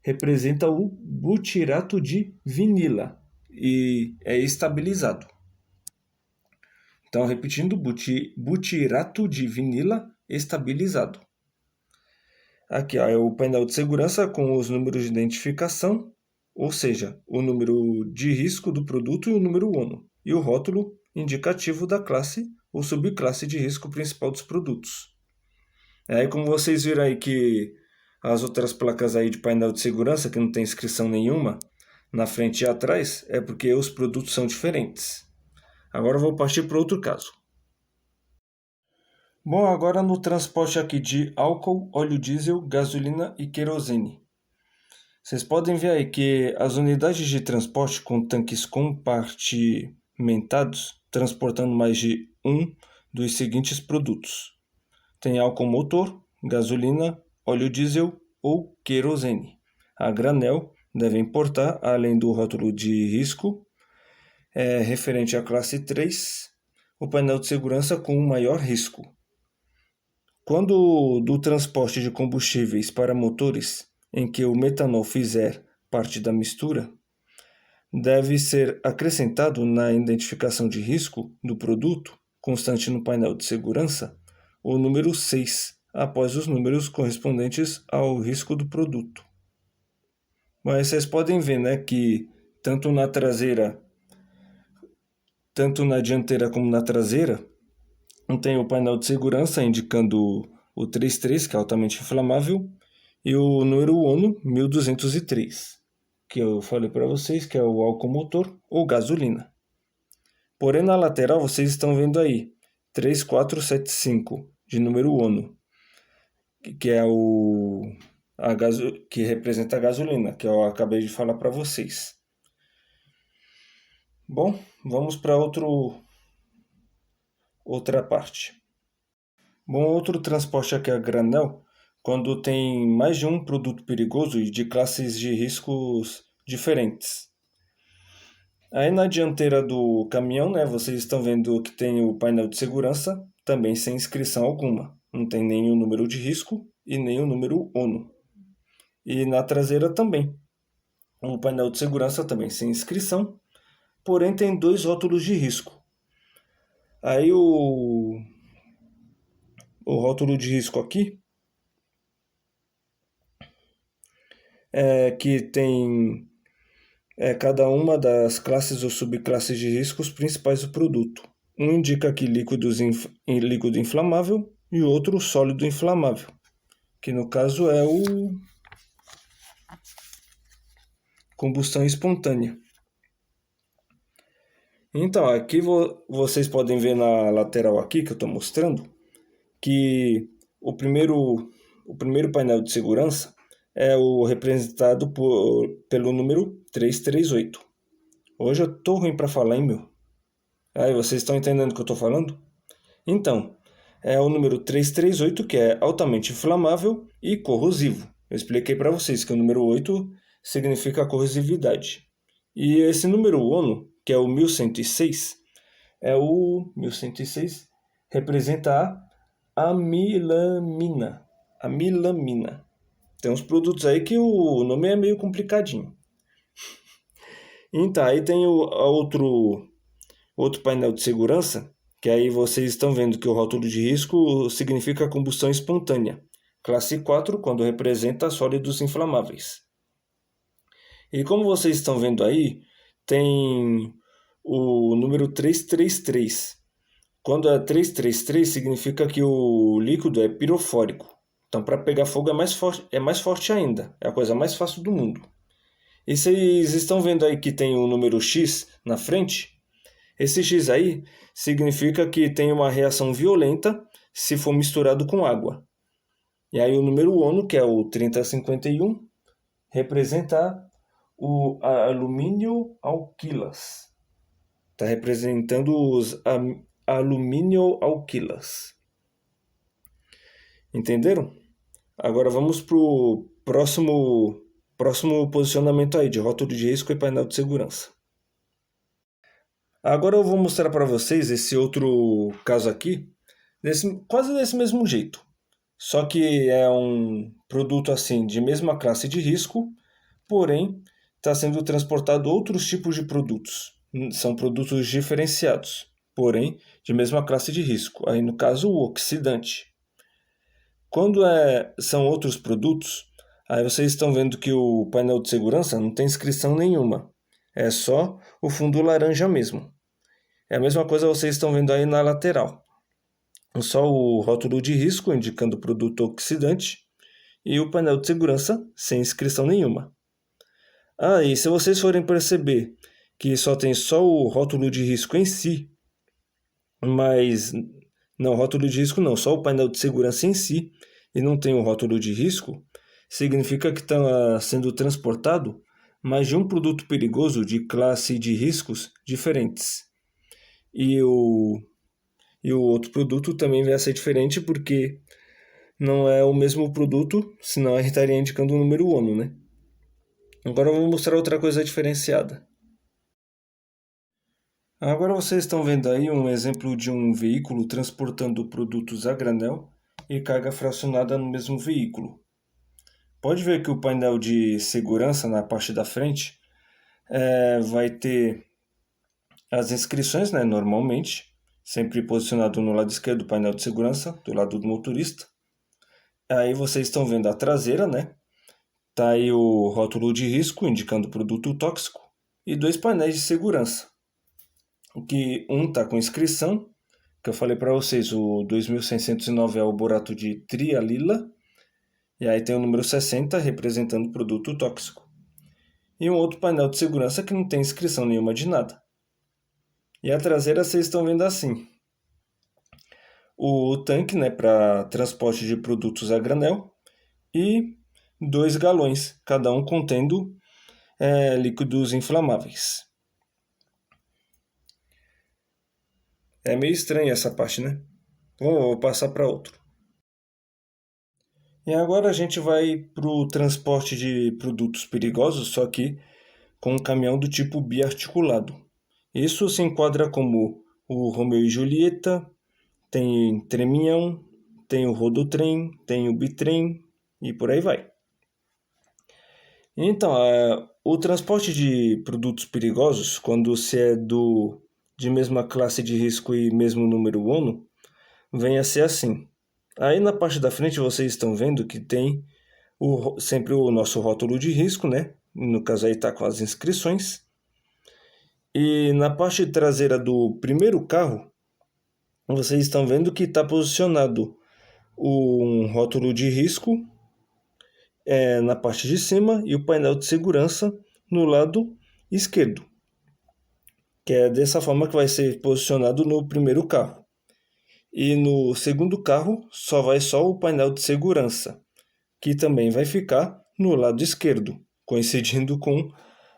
S1: representa o butirato de vinila e é estabilizado. Então, repetindo, butirato de vinila estabilizado. Aqui é o painel de segurança com os números de identificação, ou seja, o número de risco do produto e o número ONU, e o rótulo indicativo da classe ou subclasse de risco principal dos produtos. Aí, como vocês viram aí que as outras placas aí de painel de segurança, que não tem inscrição nenhuma, na frente e atrás, é porque os produtos são diferentes. Agora eu vou partir para outro caso. Bom, agora no transporte aqui de álcool, óleo diesel, gasolina e querosene. Vocês podem ver aí que as unidades de transporte com tanques compartimentados, transportando mais de um dos seguintes produtos. Tem álcool motor, gasolina, óleo diesel ou querosene. A granel deve importar, além do rótulo de risco, referente à classe 3, o painel de segurança com o maior risco. Quando do transporte de combustíveis para motores em que o metanol fizer parte da mistura, deve ser acrescentado na identificação de risco do produto, constante no painel de segurança, o número 6, após os números correspondentes ao risco do produto. Mas vocês podem ver, né, que tanto na dianteira como na traseira, Tem o painel de segurança indicando o 33, que é altamente inflamável, e o número ONU 1203, que eu falei para vocês que é o álcool motor ou gasolina. Porém, na lateral vocês estão vendo aí 3475 de número ONU, que é que representa a gasolina, que eu acabei de falar para vocês. Bom, vamos para outra parte. Bom, outro transporte aqui a granel, quando tem mais de um produto perigoso e de classes de riscos diferentes. Aí na dianteira do caminhão, né, vocês estão vendo que tem o painel de segurança, também sem inscrição alguma. Não tem nem o número de risco e nem o número ONU. E na traseira também. O painel de segurança também sem inscrição, porém tem 2 rótulos de risco. Aí o rótulo de risco aqui é que tem cada uma das classes ou subclasses de riscos principais do produto. Um indica aqui líquido inflamável e o outro sólido inflamável, que no caso é o combustão espontânea. Então, aqui vocês podem ver na lateral aqui que eu estou mostrando que o primeiro painel de segurança é o representado pelo número 338. Hoje eu tô ruim para falar, hein, meu? Aí, vocês estão entendendo o que eu estou falando? Então, é o número 338, que é altamente inflamável e corrosivo. Eu expliquei para vocês que o número 8 significa corrosividade. E esse número ONU, que é o 1106, representa a amilamina. Amilamina. Tem uns produtos aí que o nome é meio complicadinho. Então, aí tem outro painel de segurança, que aí vocês estão vendo que o rótulo de risco significa combustão espontânea. Classe 4, quando representa sólidos inflamáveis. E como vocês estão vendo aí, tem o número 333. Quando é 333, significa que o líquido é pirofórico. Então, para pegar fogo é mais forte ainda. É a coisa mais fácil do mundo. E vocês estão vendo aí que tem o número X na frente? Esse X aí significa que tem uma reação violenta se for misturado com água. E aí o número ONU, que é o 3051, representa o alumínio alquilas. Está representando os alumínio alquilas. Entenderam? Agora vamos para o próximo posicionamento aí de rótulo de risco e painel de segurança. Agora eu vou mostrar para vocês esse outro caso aqui, quase desse mesmo jeito. Só que é um produto assim de mesma classe de risco, porém está sendo transportado outros tipos de produtos. São produtos diferenciados, porém de mesma classe de risco. Aí no caso o oxidante. Quando são outros produtos, aí vocês estão vendo que o painel de segurança não tem inscrição nenhuma. É só o fundo laranja mesmo. É a mesma coisa que vocês estão vendo aí na lateral. Só o rótulo de risco indicando o produto oxidante e o painel de segurança sem inscrição nenhuma. E se vocês forem perceber que só o rótulo de risco em si, mas não, rótulo de risco não, só o painel de segurança em si, e não tem o rótulo de risco, significa que está sendo transportado mais de um produto perigoso de classe de riscos diferentes. E o outro produto também vai ser diferente porque não é o mesmo produto, senão a gente estaria indicando o número ONU, né? Agora eu vou mostrar outra coisa diferenciada. Agora vocês estão vendo aí um exemplo de um veículo transportando produtos a granel e carga fracionada no mesmo veículo. Pode ver que o painel de segurança na parte da frente vai ter as inscrições, né, normalmente, sempre posicionado no lado esquerdo do painel de segurança, do lado do motorista. Aí vocês estão vendo a traseira, né? Tá aí o rótulo de risco indicando produto tóxico e 2 painéis de segurança. Que um está com inscrição que eu falei para vocês, o 2609 é o borato de trialila, e aí tem o número 60 representando o produto tóxico. E um outro painel de segurança que não tem inscrição nenhuma de nada. E a traseira vocês estão vendo assim. O tanque, né, para transporte de produtos a granel e 2 galões, cada um contendo líquidos inflamáveis. É meio estranha essa parte, né? Vou passar para outro. E agora a gente vai para o transporte de produtos perigosos, só que com um caminhão do tipo biarticulado. Isso se enquadra como o Romeu e Julieta, tem Treminhão, tem o Rodotrem, tem o Bitrem e por aí vai. Então, o transporte de produtos perigosos, quando se é de mesma classe de risco e mesmo número ONU, vem a ser assim. Aí na parte da frente vocês estão vendo que tem sempre o nosso rótulo de risco, né? No caso aí está com as inscrições. E na parte traseira do primeiro carro, vocês estão vendo que está posicionado um rótulo de risco na parte de cima e o painel de segurança no lado esquerdo, que é dessa forma que vai ser posicionado no primeiro carro. E no segundo carro só vai só o painel de segurança, que também vai ficar no lado esquerdo, coincidindo com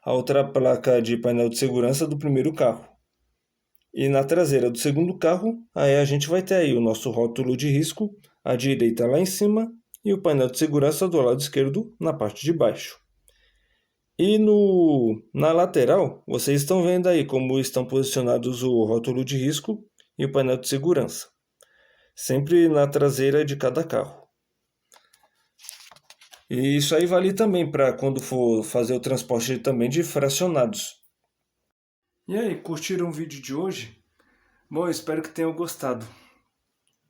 S1: a outra placa de painel de segurança do primeiro carro. E na traseira do segundo carro, aí a gente vai ter aí o nosso rótulo de risco à direita lá em cima e o painel de segurança do lado esquerdo na parte de baixo. E na lateral, vocês estão vendo aí como estão posicionados o rótulo de risco e o painel de segurança, sempre na traseira de cada carro. E isso aí vale também para quando for fazer o transporte também de fracionados. E aí, curtiram o vídeo de hoje? Bom, eu espero que tenham gostado.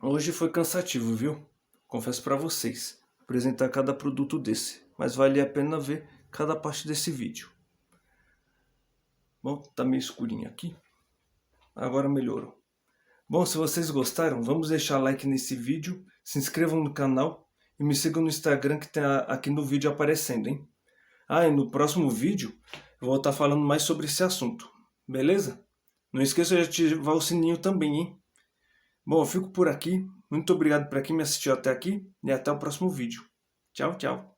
S1: Hoje foi cansativo, viu? Confesso para vocês, apresentar cada produto desse, mas vale a pena ver cada parte desse vídeo. Bom, tá meio escurinho aqui. Agora melhorou. Bom, se vocês gostaram, vamos deixar like nesse vídeo, se inscrevam no canal e me sigam no Instagram que tá aqui no vídeo aparecendo, hein? Ah, e no próximo vídeo eu vou estar falando mais sobre esse assunto, beleza? Não esqueça de ativar o sininho também, hein? Bom, eu fico por aqui. Muito obrigado para quem me assistiu até aqui e até o próximo vídeo. Tchau, tchau.